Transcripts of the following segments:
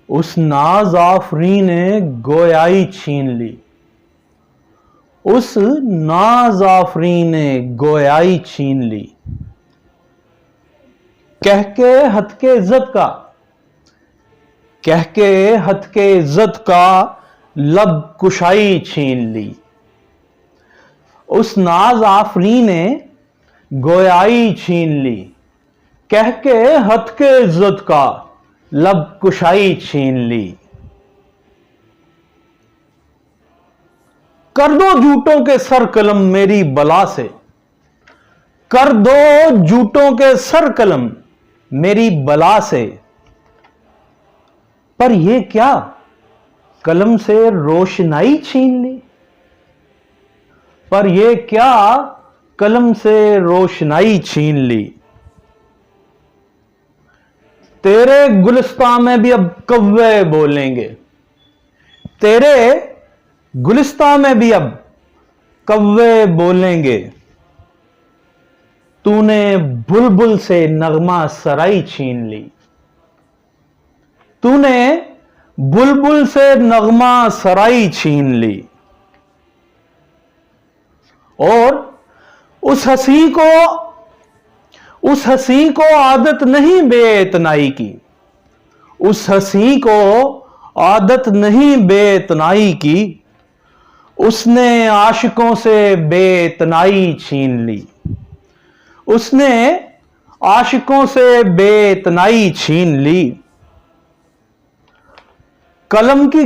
उस नाज आफरी ने गोयाई छीन ली। उस नाज आफरी ने गोयाई छीन ली। कह के हत्के इज्जत का, कह के हत्के इज्जत का लब कुशाई छीन ली। उस नाज आफरी ने गोयाई छीन ली। कह के हत्के इज्जत का लब कुशाई छीन ली। कर दो झूठों के सर कलम मेरी बला से, कर दो झूठों के सर कलम मेरी बला से। पर यह क्या कलम से रोशनाई छीन ली। पर यह क्या कलम से रोशनाई छीन ली। तेरे गुलिस्तान में भी अब कव्वे बोलेंगे, तेरे गुलिस्तान में भी अब कव्वे बोलेंगे। तूने बुलबुल से नगमा सराई छीन ली। तूने बुलबुल से नगमा सराई छीन ली। और उस हंसी को आदत नहीं बेइतनाई की। उस हंसी को आदत नहीं बेइतनाई की। उसने आशिकों से बेइतनाई छीन ली। उसने आशिकों से बेइतनाई छीन ली। कलम की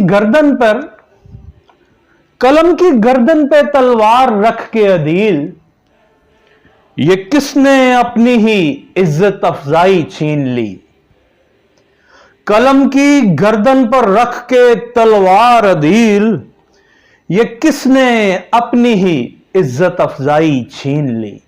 गर्दन पे तलवार रख के अदील, ये किसने अपनी ही इज्जत अफजाई छीन ली। कलम की गर्दन पर रख के तलवार अदील, ये किसने अपनी ही इज्जत अफजाई छीन ली।